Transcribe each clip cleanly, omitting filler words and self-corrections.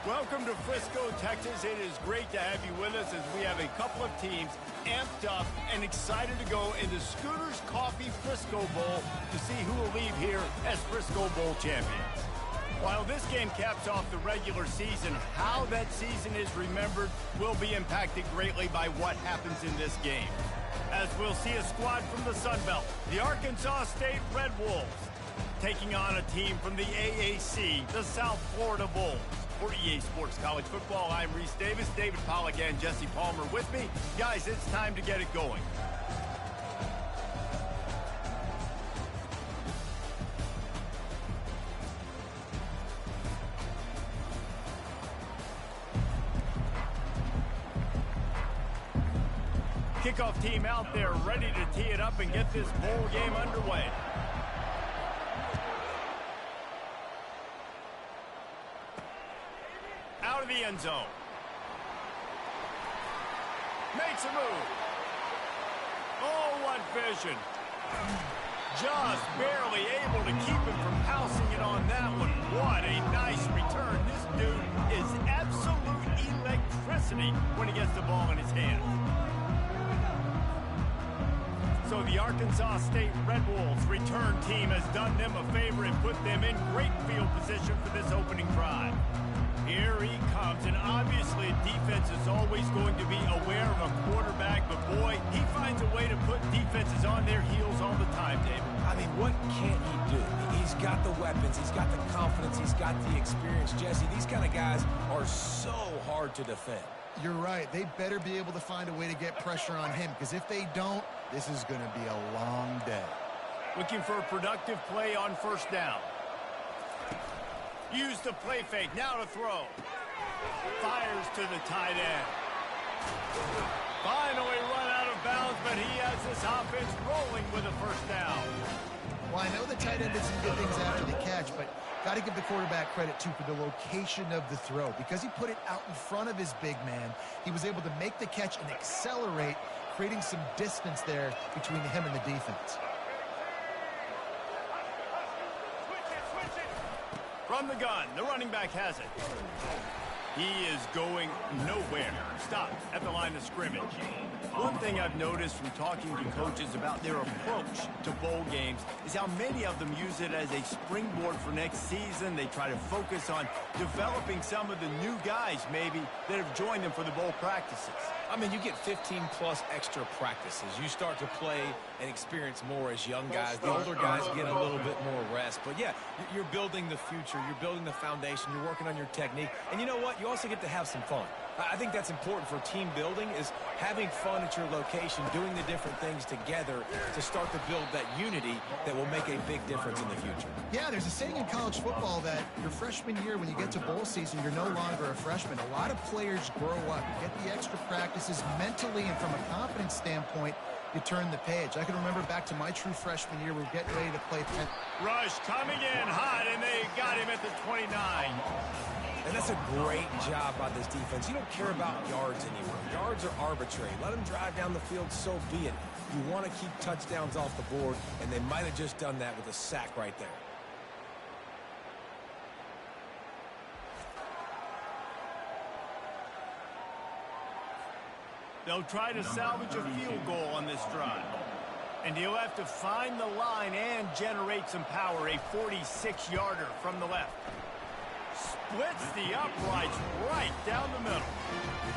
Welcome to Frisco, Texas. It is great to have you with us as we have a couple of teams amped up and excited to go in the Scooters Coffee Frisco Bowl to see who will leave here as Frisco Bowl champions. While this game caps off the regular season, how that season is remembered will be impacted greatly by what happens in this game. As we'll see a squad from the Sun Belt, the Arkansas State Red Wolves, taking on a team from the AAC, the South Florida Bulls. For EA Sports College Football, I'm Reese Davis, David Pollack, and Jesse Palmer with me. Guys, it's time to get it going. Kickoff team out there ready to tee it up and get this bowl game underway. Out of the end zone. Makes a move. Oh, what vision. Just barely able to keep him from pouncing it on that one. What a nice return. This dude is absolute electricity when he gets the ball in his hands. So the Arkansas State Red Wolves return team has done them a favor and put them in great field position for this opening drive. Here he comes, and obviously defense is always going to be aware of a quarterback, but boy, he finds a way to put defenses on their heels all the time, David. I mean, what can't he do? He's got the weapons, he's got the confidence, he's got the experience. Jesse, these kind of guys are so hard to defend. You're right. They better be able to find a way to get pressure on him, because if they don't, this is going to be a long day. Looking for a productive play on first down. Use the play fake, now to throw. Fires to the tight end. Finally run out of bounds, but he has this offense rolling with a first down. Well, I know the tight end did some good things after the catch, but got to give the quarterback credit, too, for the location of the throw. Because he put it out in front of his big man, he was able to make the catch and accelerate, creating some distance there between him and the defense. From the gun, the running back has it. He is going nowhere. Stop at the line of scrimmage. One thing I've noticed from talking to coaches about their approach to bowl games is how many of them use it as a springboard for next season. They try to focus on developing some of the new guys, maybe, that have joined them for the bowl practices. I mean, you get 15-plus extra practices. You start to play and experience more as young guys. The older guys get a little bit more rest. But, yeah, you're building the future. You're building the foundation. You're working on your technique. And you know what? You also get to have some fun. I think that's important for team building, is having fun at your location, doing the different things together to start to build that unity that will make a big difference in the future. Yeah, there's a saying in college football that your freshman year, when you get to bowl season, you're no longer a freshman. A lot of players grow up, get the extra practices mentally, and from a confidence standpoint, you turn the page. I can remember back to my true freshman year, we were getting ready to play Penn. Rush coming in hot, and they got him at the 29. And that's a great job by this defense. You don't care about yards anymore. Yards are arbitrary. Let them drive down the field, so be it. You want to keep touchdowns off the board, and they might have just done that with a sack right there. They'll try to salvage a field goal on this drive. And he'll have to find the line and generate some power. A 46-yarder from the left. Splits the uprights right down the middle.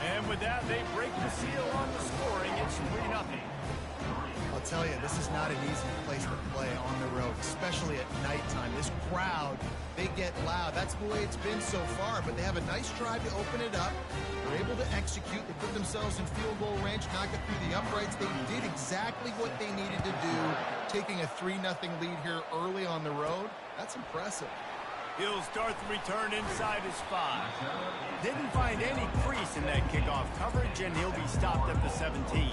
And with that, they break the seal on the scoring. It's 3-0. I'll tell you, this is not an easy place to play on the road, especially at nighttime. This crowd, they get loud. That's the way it's been so far, but they have a nice drive to open it up. They're able to execute. They put themselves in field goal range, knock it through the uprights. They did exactly what they needed to do, taking a 3-0 lead here early on the road. That's impressive. He'll start the return inside his 5. Didn't find any crease in that kickoff coverage, and he'll be stopped at the 17.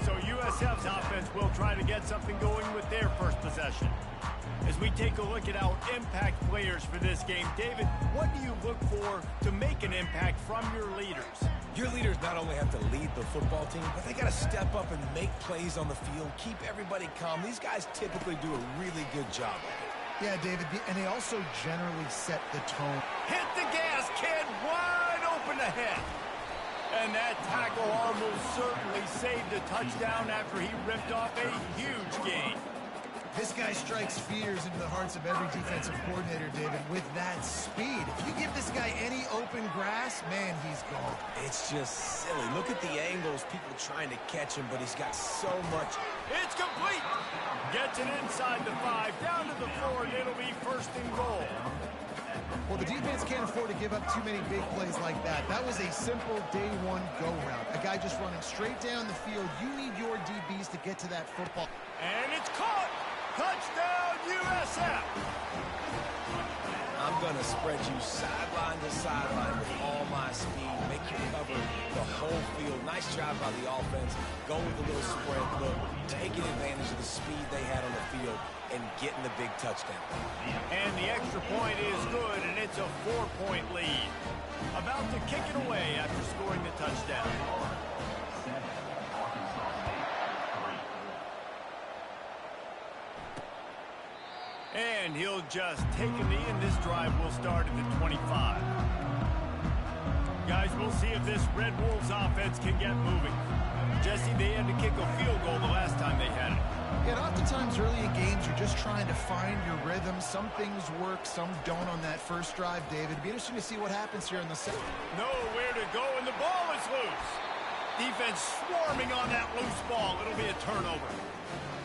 So USF's offense will try to get something going with their first possession. As we take a look at our impact players for this game, David, what do you look for to make an impact from your leaders? Your leaders not only have to lead the football team, but they got to step up and make plays on the field, keep everybody calm. These guys typically do a really good job of it. Yeah, David, and they also generally set the tone. Hit the gas, kid, wide open ahead. And that tackle almost certainly saved a touchdown after he ripped off a huge gain. This guy strikes fears into the hearts of every defensive coordinator, David, with that speed. If you give this guy any open grass, man, he's gone. It's just silly. Look at the angles, people trying to catch him, but he's got so much. It's complete. Gets it inside the 5, down to the 4, and it'll be first and goal. Well, the defense can't afford to give up too many big plays like that. That was a simple day one go route. A guy just running straight down the field. You need your DBs to get to that football. And it's caught. Touchdown, USF. I'm going to spread you sideline to sideline with all my speed, make you cover the whole field. Nice job by the offense. Go with a little spread look, taking advantage of the speed they had on the field and getting the big touchdown. And the extra point is good, and it's a 4-point lead. About to kick it away after scoring the touchdown. And he'll just take a knee, and this drive will start at the 25. Guys, we'll see if this Red Wolves offense can get moving. Jesse, they had to kick a field goal the last time they had it. Yeah, and oftentimes early in games, you're just trying to find your rhythm. Some things work, some don't on that first drive, David. It'd be interesting to see what happens here in the second. Nowhere to go, and the ball is loose. Defense swarming on that loose ball. It'll be a turnover.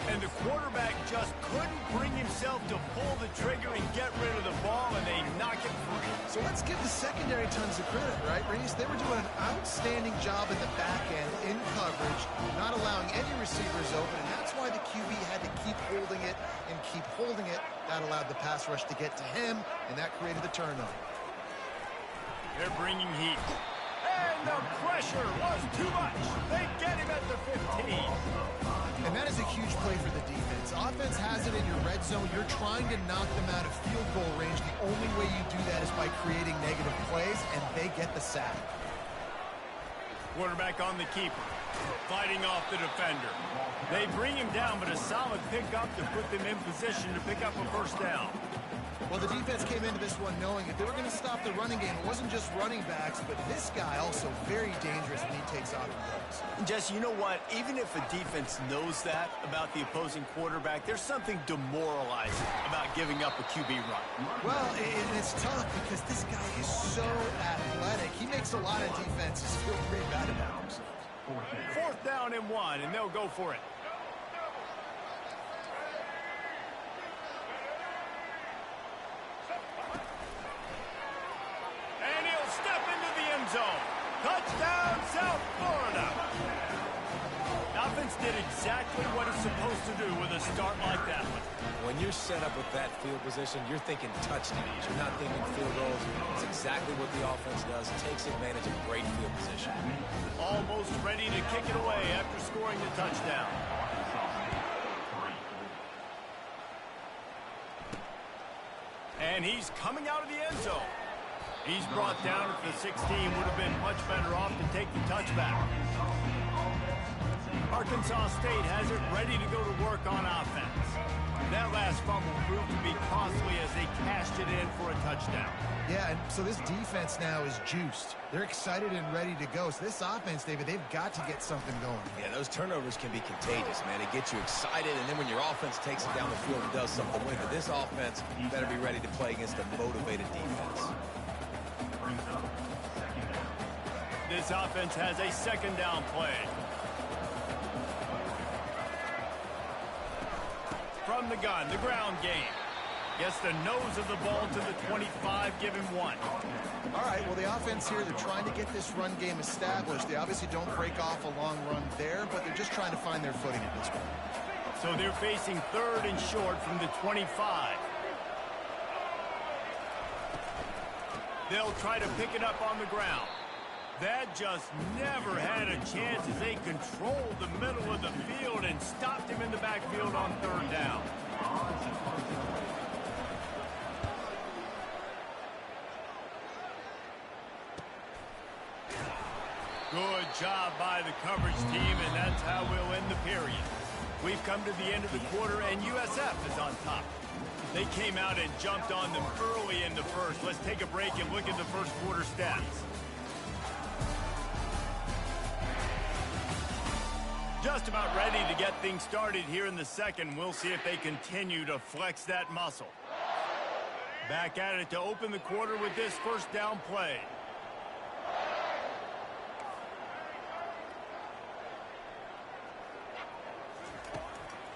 And the quarterback just couldn't bring himself to pull the trigger and get rid of the ball, and they knock it free. So let's give the secondary tons of credit, right, Reese? They were doing an outstanding job at the back end in coverage, not allowing any receivers open, and that's why the QB had to keep holding it and keep holding it. That allowed the pass rush to get to him, and that created the turnover. They're bringing heat. And the pressure was too much. They get him at the 15. And that is a huge play for the defense. Offense has it in your red zone. You're trying to knock them out of field goal range. The only way you do that is by creating negative plays, and they get the sack. Quarterback on the keeper, fighting off the defender. They bring him down, but a solid pickup to put them in position to pick up a first down. Well, the defense came into this one knowing if they were going to stop the running game, it wasn't just running backs, but this guy also very dangerous when he takes off and goes. Jesse, you know what? Even if a defense knows that about the opposing quarterback, there's something demoralizing about giving up a QB run. Well, and it's tough because this guy is so athletic. He makes a lot of defenses feel pretty bad about themselves. 4th down and 1, and they'll go for it. Zone. Touchdown, South Florida. Offense did exactly what it's supposed to do with a start like that one. When you're set up with that field position, you're thinking touchdowns. You're not thinking field goals. It's exactly what the offense does. Takes advantage of great field position. Almost ready to kick it away after scoring the touchdown. And he's coming out of the end zone. He's brought down at the 16, would have been much better off to take the touchback. Arkansas State has it ready to go to work on offense. That last fumble proved to be costly as they cashed it in for a touchdown. Yeah, and so this defense now is juiced. They're excited and ready to go. So this offense, David, they've got to get something going. Yeah, those turnovers can be contagious, man. It gets you excited, and then when your offense takes it down the field and does something with it, this offense better be ready to play against a motivated defense. This offense has a 2nd down play. From the gun, the ground game. Gets the nose of the ball to the 25, give him 1. All right, well, the offense here, they're trying to get this run game established. They obviously don't break off a long run there, but they're just trying to find their footing at this point. So they're facing 3rd and short from the 25. They'll try to pick it up on the ground. That just never had a chance as they controlled the middle of the field and stopped him in the backfield on 3rd down. Good job by the coverage team, and that's how we'll end the period. We've come to the end of the quarter, and USF is on top. They came out and jumped on them early in the first. Let's take a break and look at the first quarter stats. Just about ready to get things started here in the second. We'll see if they continue to flex that muscle. Back at it to open the quarter with this first down play.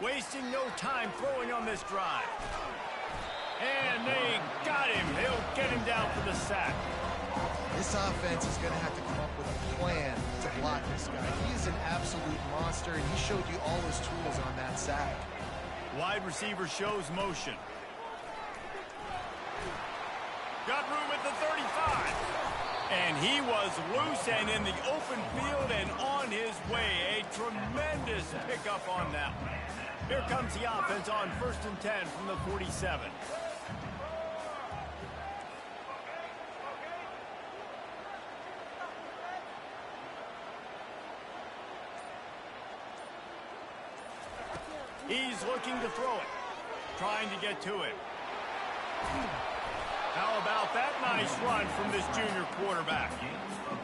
Wasting no time throwing on this drive. And they got him. They'll get him down for the sack. This offense is going to have to come up with a plan to block this guy. He is an absolute monster, and he showed you all his tools on that sack. Wide receiver shows motion. Got room at the 35. And he was loose and in the open field and on his way. A tremendous pickup on that one. Here comes the offense on 1st and 10 from the 47. He's looking to throw it. Trying to get to it. How about that nice run from this junior quarterback?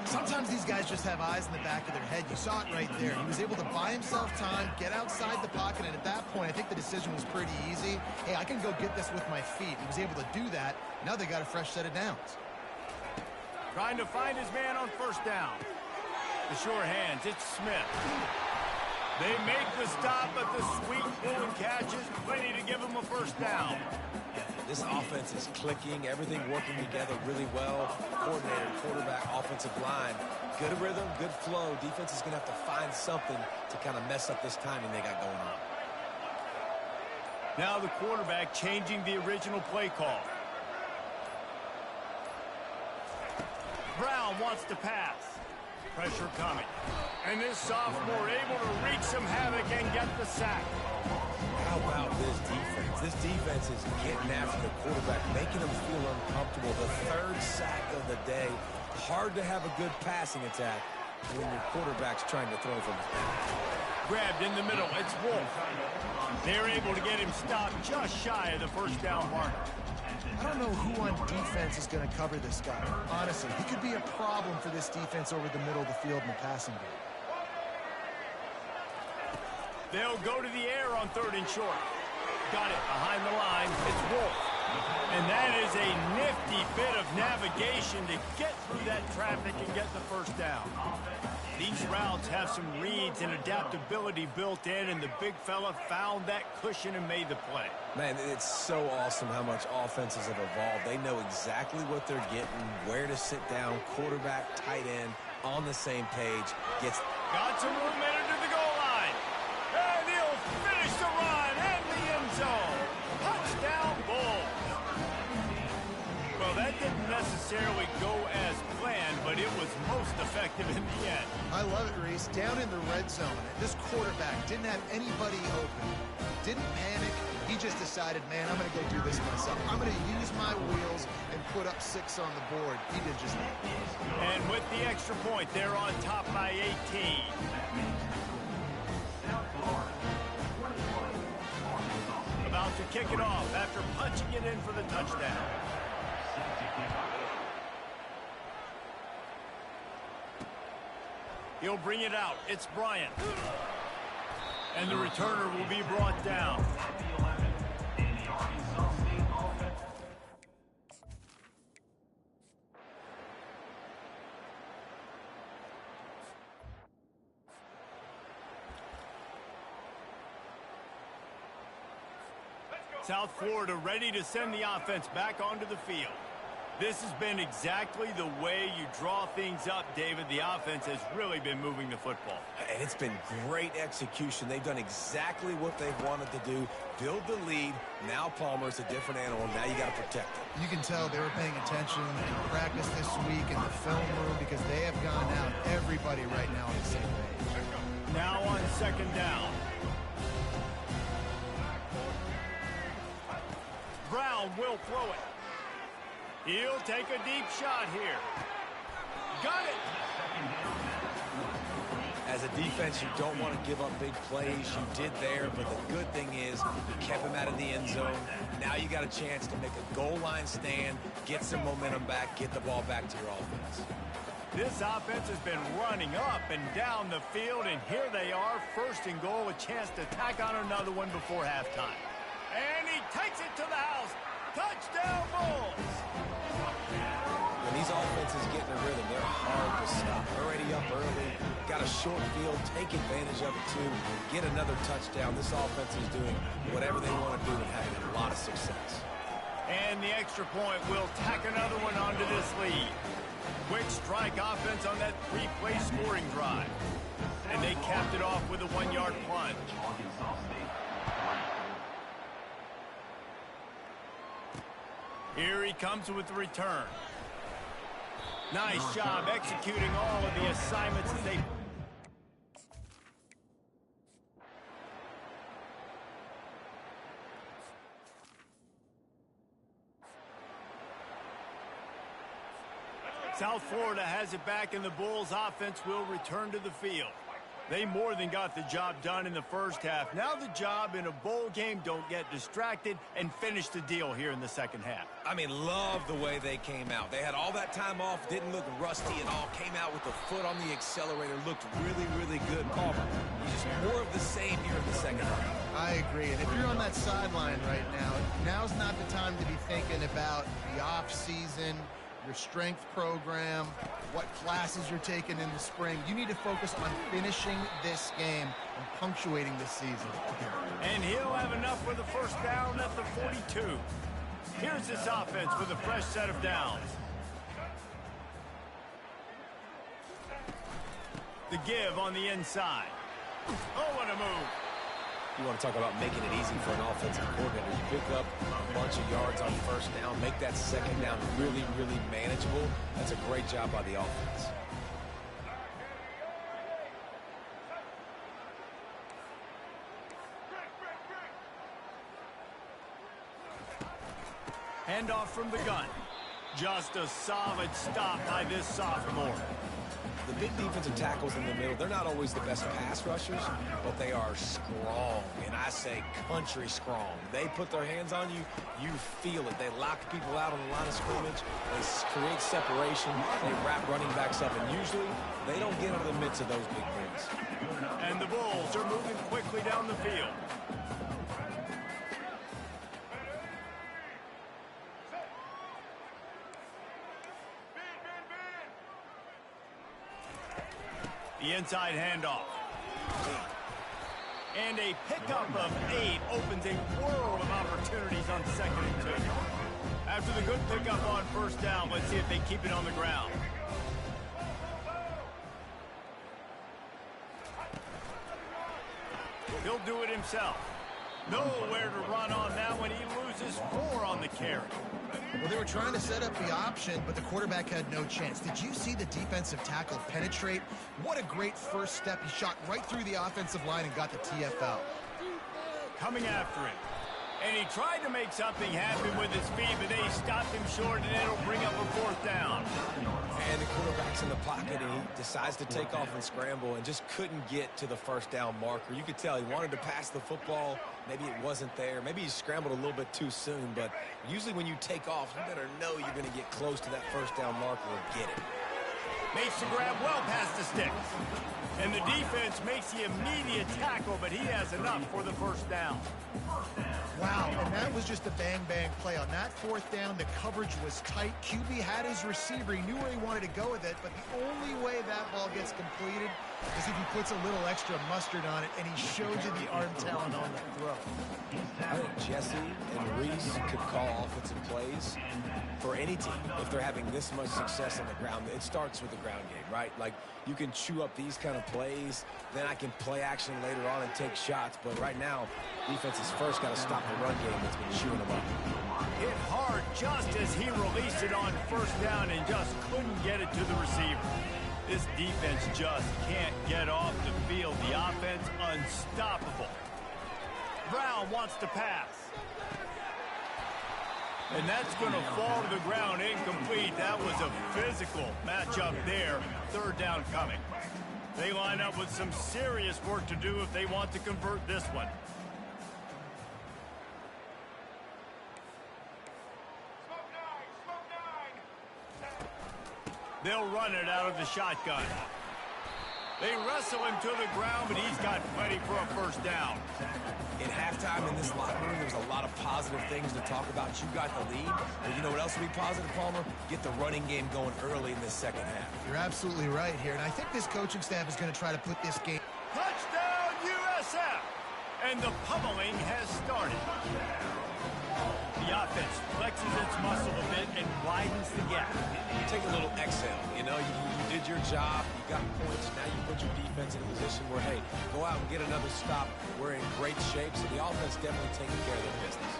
Sometimes these guys just have eyes in the back of their head. You saw it right there. He was able to buy himself time, get outside the pocket, and at that point, I think the decision was pretty easy. Hey, I can go get this with my feet. He was able to do that. Now they got a fresh set of downs. Trying to find his man on 1st down. The sure hands, it's Smith. They make the stop, but the sweet pulling catch is plenty to give him a 1st down. This offense is clicking, everything working together really well. Coordinator, quarterback, offensive line. Good rhythm, good flow. Defense is going to have to find something to kind of mess up this timing they got going on. Now the quarterback changing the original play call. Brown wants to pass. Pressure coming. And this sophomore able to wreak some havoc and get the sack. How about this defense? This defense is getting after the quarterback, making him feel uncomfortable. The 3rd sack of the day. Hard to have a good passing attack when your quarterback's trying to throw from the back. Grabbed in the middle. It's Wolf. They're able to get him stopped just shy of the 1st down marker. I don't know who on defense is going to cover this guy. Honestly, he could be a problem for this defense over the middle of the field in the passing game. They'll go to the air on 3rd and short. Got it behind the line. It's Wolf. And that is a nifty bit of navigation to get through that traffic and get the 1st down. These routes have some reads and adaptability built in, and the big fella found that cushion and made the play. Man, it's so awesome how much offenses have evolved. They know exactly what they're getting, where to sit down, quarterback, tight end, on the same page. Got some room headed to the goal line. And he'll finish the run in the end zone. Touchdown, Bulls. Well, that didn't necessarily go as planned, but it was most effective in the end. I love it, Reese. Down in the red zone, this quarterback didn't have anybody open. Didn't panic. He just decided, man, I'm going to go do this myself. I'm going to use my wheels and put up 6 on the board. He did just that. And with the extra point, they're on top by 18. About to kick it off after punching it in for the touchdown. He'll bring it out. It's Bryant. And the returner will be brought down. South Florida ready to send the offense back onto the field. This has been exactly the way you draw things up, David. The offense has really been moving the football. And it's been great execution. They've done exactly what they've wanted to do. Build the lead. Now Palmer's a different animal. Now you got to protect him. You can tell they were paying attention in practice this week in the film room because they have gone out, everybody right now on the same page. Now on 2nd down. Brown will throw it. He'll take a deep shot here. Got it! As a defense, you don't want to give up big plays. You did there, but the good thing is you kept him out of the end zone. Now you got a chance to make a goal line stand, get some momentum back, get the ball back to your offense. This offense has been running up and down the field, and here they are, first and goal, a chance to tack on another one before halftime. And he takes it to the house. Touchdown, Bulls! When these offenses get in a rhythm, they're hard to stop. Already up early, got a short field, take advantage of it too, get another touchdown. This offense is doing whatever they want to do and having a lot of success. And the extra point will tack another one onto this lead. Quick strike offense on that three-play scoring drive. And they capped it off with a one-yard plunge. Here he comes with the return. Nice job executing all of the assignments that they... South Florida has it back, and the Bulls offense will return to the field. They more than got the job done in the first half. Now the job in a bowl game, don't get distracted and finish the deal here in the second half. I mean, love the way they came out. They had all that time off, didn't look rusty at all, came out with the foot on the accelerator, looked really, really good. Palmer, just more of the same here in the second half. I agree, and if you're on that sideline right now, now's not the time to be thinking about the off-season, your strength program, what classes you're taking in the spring. You need to focus on finishing this game and punctuating this season. And he'll have enough for the first down at the 42. Here's this offense with a fresh set of downs. The give on the inside. Oh, what a move. You want to talk about making it easy for an offensive coordinator. You pick up a bunch of yards on first down, make that second down really, really manageable. That's a great job by the offense. Handoff from the gun. Just a solid stop by this sophomore. The big defensive tackles in the middle, they're not always the best pass rushers, but they are strong, and I say country strong. They put their hands on you, you feel it. They lock people out on the line of scrimmage. They create separation. They wrap running backs up, and usually they don't get into the midst of those big plays. And the Bulls are moving quickly down the field. The inside handoff. And a pickup of 8 opens a world of opportunities on 2nd and 2. After the good pickup on first down, let's see if they keep it on the ground. He'll do it himself. Nowhere to run on that one. He loses 4 on the carry. Well, they were trying to set up the option, but the quarterback had no chance. Did you see the defensive tackle penetrate? What a great first step. He shot right through the offensive line and got the TFL. Coming after him. And he tried to make something happen with his feet, but they stopped him short, and it'll bring up a 4th down. And the quarterback's in the pocket, and he decides to take off and scramble and just couldn't get to the first down marker. You could tell he wanted to pass the football. Maybe it wasn't there. Maybe he scrambled a little bit too soon, but usually when you take off, you better know you're going to get close to that first down marker and get it. Makes the grab well past the sticks. And the defense makes the immediate tackle, but he has enough for the first down. Wow, and that was just a bang-bang play. On that 4th down, the coverage was tight. QB had his receiver. He knew where he wanted to go with it, but the only way that ball gets completed is if he puts a little extra mustard on it, and he shows you the arm talent on the throw. I think Jesse and Reese could call offensive plays for any team if they're having this much success on the ground. It starts with the ground game, right? Like, you can chew up these kind of plays, then I can play action later on and take shots, but right now, defense has first got to stop the run game that's been chewing them up. Hit hard just as he released it on first down and just couldn't get it to the receiver. This defense just can't get off the field. The offense unstoppable. Brown wants to pass. And that's going to fall to the ground incomplete. That was a physical matchup there. 3rd down coming. They line up with some serious work to do if they want to convert this one. They'll run it out of the shotgun. They wrestle him to the ground, but he's got plenty for a first down. In halftime in this locker room, there's a lot of positive things to talk about. You got the lead. But you know what else would be positive, Palmer? Get the running game going early in this second half. You're absolutely right here. And I think this coaching staff is going to try to put this game. Touchdown, USF! And the pummeling has started. The offense flexes its muscle a bit and widens the gap. Take a little exhale. You know, you did your job. You got points. Now you put your defense in a position where, hey, go out and get another stop. We're in great shape, so the offense definitely taking care of their business.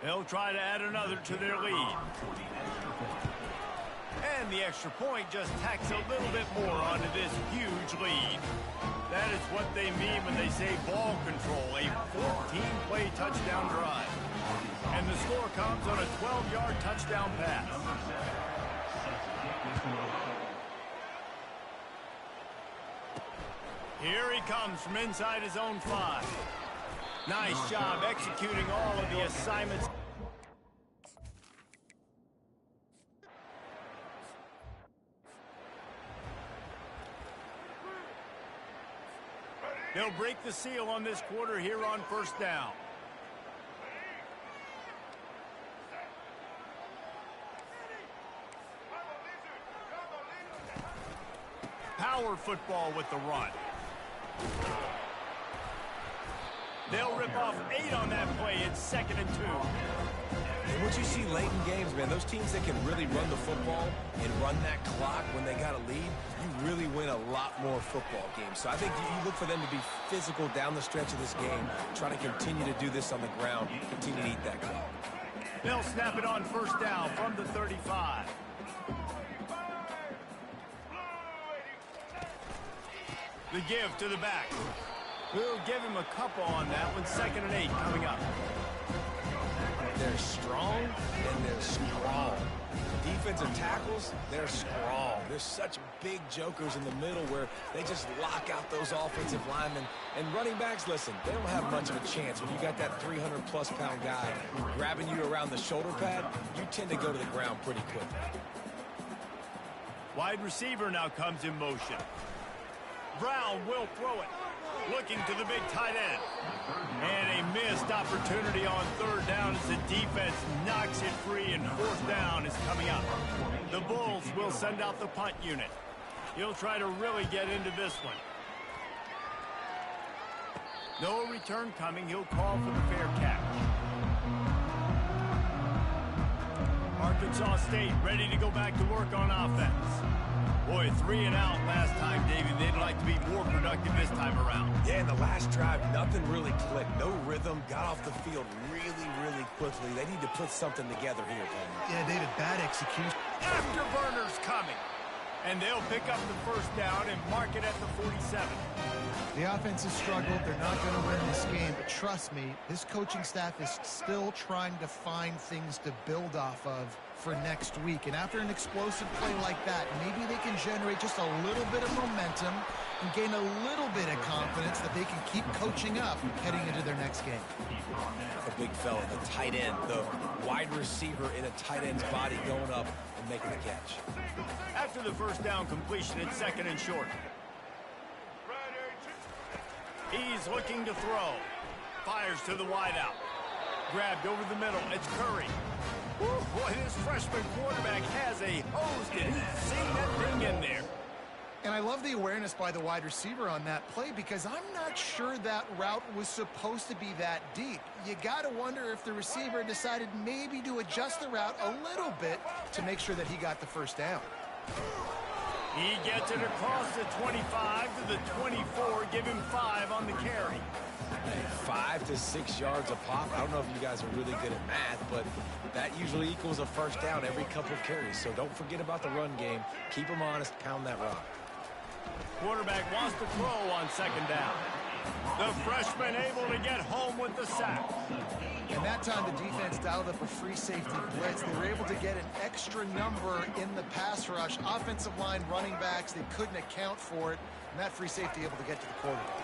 They'll try to add another to their lead. And the extra point just tacks a little bit more onto this huge lead. That is what they mean when they say ball control, a 14-play touchdown drive. And the score comes on a 12-yard touchdown pass. Here he comes from inside his own 5. Nice job executing all of the assignments. They'll break the seal on this quarter here on first down. Power football with the run. They'll rip off 8 on that play. It's 2nd and 2. And what you see late in games, man, those teams that can really run the football and run that clock when they got a lead, you really win a lot more football games. So I think you look for them to be physical down the stretch of this game, try to continue to do this on the ground, continue to eat that clock. They'll snap it on first down from the 35. The give to the back. We'll give him a couple on that one. 2nd and 8 coming up. They're strong and they're strong. Defensive tackles, they're strong. They're such big jokers in the middle where they just lock out those offensive linemen. And running backs, listen, they don't have much of a chance. When you got that 300-plus pound guy grabbing you around the shoulder pad, you tend to go to the ground pretty quickly. Wide receiver now comes in motion. Brown will throw it. Looking to the big tight end. And a missed opportunity on 3rd down as the defense knocks it free, and 4th down is coming up. The Bulls will send out the punt unit. He'll try to really get into this one. No return coming. He'll call for the fair catch. Arkansas State ready to go back to work on offense. Boy, 3 and out last time, David. They'd like to be more productive this time around. Yeah, in the last drive, nothing really clicked. No rhythm. Got off the field really, really quickly. They need to put something together here, Palmer. Yeah, David, bad execution. Afterburners coming. And they'll pick up the first down and mark it at the 47. The offense has struggled. They're not going to win this game. But trust me, this coaching staff is still trying to find things to build off of for next week. And after an explosive play like that, maybe they can generate just a little bit of momentum and gain a little bit of confidence that they can keep coaching up heading into their next game. The big fella, the tight end, the wide receiver in a tight end's body going up and making the catch. After the first down completion, it's 2nd and short. He's looking to throw. Fires to the wideout. Grabbed over the middle. It's Curry. Woo, boy, this freshman quarterback has a hose. Did he sing that thing in there? And I love the awareness by the wide receiver on that play because I'm not sure that route was supposed to be that deep. You got to wonder if the receiver decided maybe to adjust the route a little bit to make sure that he got the first down. He gets it across the 25 to the 24. Give him 5 on the carry. 5 to 6 yards a pop. I don't know if you guys are really good at math, but that usually equals a first down every couple of carries. So don't forget about the run game. Keep them honest. Pound that rock. Quarterback wants to throw on 2nd down. The freshman able to get home with the sack. And that time the defense dialed up a free safety blitz. They were able to get an extra number in the pass rush. Offensive line, running backs, they couldn't account for it. And that free safety able to get to the quarterback.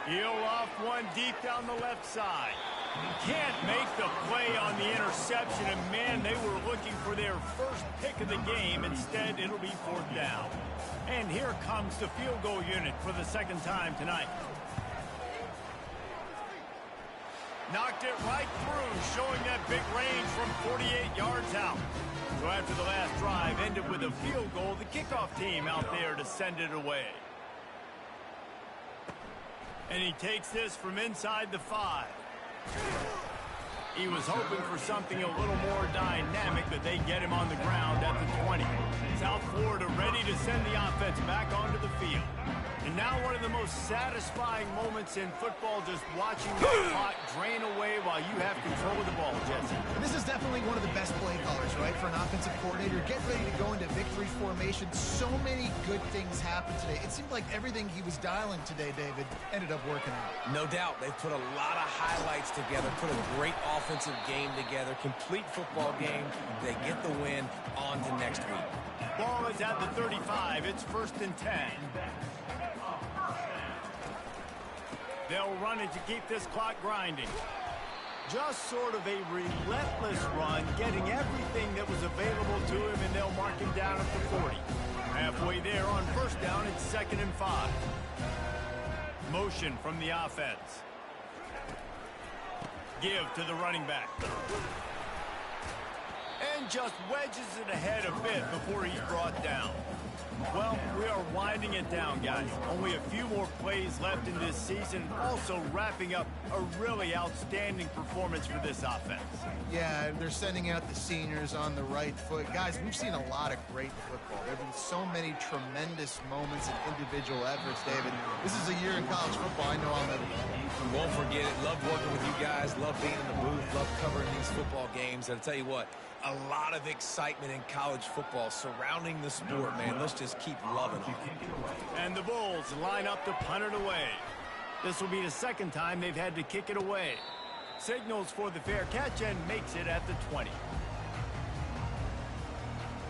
Heel off one deep down the left side. Can't make the play on the interception, and man, they were looking for their first pick of the game. Instead, it'll be 4th down. And here comes the field goal unit for the second time tonight. Knocked it right through, showing that big range from 48 yards out. So after the last drive ended with a field goal, the kickoff team out there to send it away. And he takes this from inside the 5. He was hoping for something a little more dynamic, but they get him on the ground at the 20. South Florida ready to send the offense back onto the field. And now one of the most satisfying moments in football, just watching the clock drain away while you have control of the ball, Jesse. This is definitely one of the best play callers, right, for an offensive coordinator. Get ready to go into victory formation. So many good things happened today. It seemed like everything he was dialing today, David, ended up working out. No doubt. They've put a lot of highlights together, put a great offensive game together, complete football game. They get the win on to next week. Ball is at the 35. It's 1st and 10. They'll run it to keep this clock grinding. Just sort of a relentless run, getting everything that was available to him, and they'll mark him down at the 40. Halfway there on 1st down, it's 2nd and 5. Motion from the offense. Give to the running back. And just wedges it ahead a bit before he's brought down. Well, we are winding it down, guys. Only a few more plays left in this season. Also wrapping up a really outstanding performance for this offense. Yeah, they're sending out the seniors on the right foot. Guys, we've seen a lot of great football. There have been so many tremendous moments and individual efforts, David. This is a year in college football I know I'll never forget. Won't forget it. Love working with you guys. Love being in the booth. Love covering these football games. And I'll tell you what, a lot of excitement in college football surrounding the sport, man. Let's just keep loving it. And the Bulls line up to punt it away. This will be the 2nd time they've had to kick it away. Signals for the fair catch and makes it at the 20.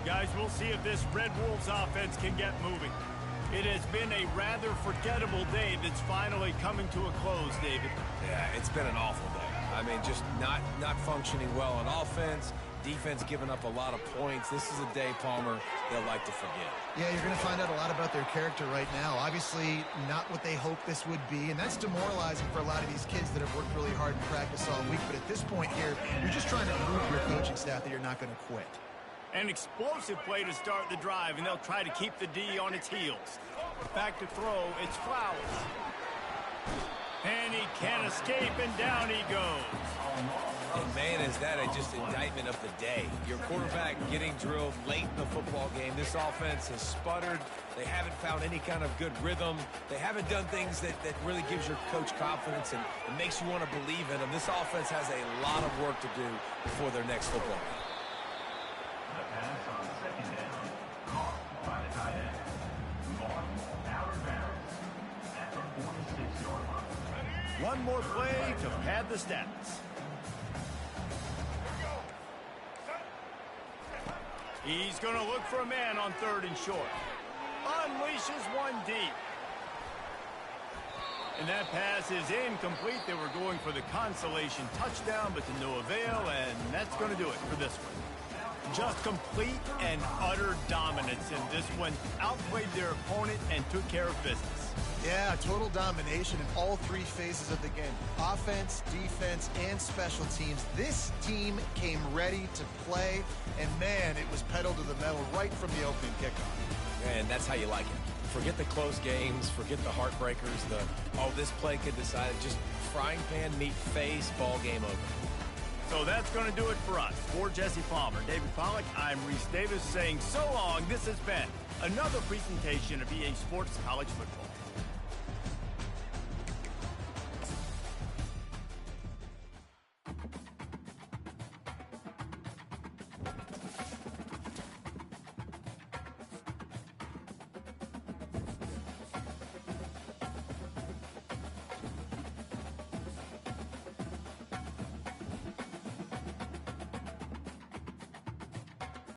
Guys, we'll see if this Red Wolves offense can get moving. It has been a rather forgettable day that's finally coming to a close, David. Yeah, it's been an awful day. I mean, just not functioning well on offense. Defense giving up a lot of points. This is a day, Palmer, they'll like to forget. Yeah, you're going to find out a lot about their character right now. Obviously, not what they hoped this would be, and that's demoralizing for a lot of these kids that have worked really hard in practice all week. But at this point here, you're just trying to prove your coaching staff that you're not going to quit. An explosive play to start the drive, and they'll try to keep the D on its heels. Back to throw, it's Flowers. And he can't escape, and down he goes. And man, is that just indictment of the day. Your quarterback getting drilled late in the football game. This offense has sputtered. They haven't found any kind of good rhythm. They haven't done things that really gives your coach confidence and makes you want to believe in them. This offense has a lot of work to do before their next football game. One more play to pad the stats. He's going to look for a man on 3rd and short. Unleashes one deep. And that pass is incomplete. They were going for the consolation touchdown, but to no avail, and that's going to do it for this one. Just complete and utter dominance in this one. Outplayed their opponent and took care of business. Yeah, total domination in all 3 phases of the game. Offense, defense, and special teams. This team came ready to play, and man, it was pedal to the metal right from the opening kickoff. And that's how you like it. Forget the close games, forget the heartbreakers, this play could decide it. Just frying pan meet face, ball game over. So that's going to do it for us. For Jesse Palmer, David Pollack, I'm Reese Davis saying so long. This has been another presentation of EA Sports College Football.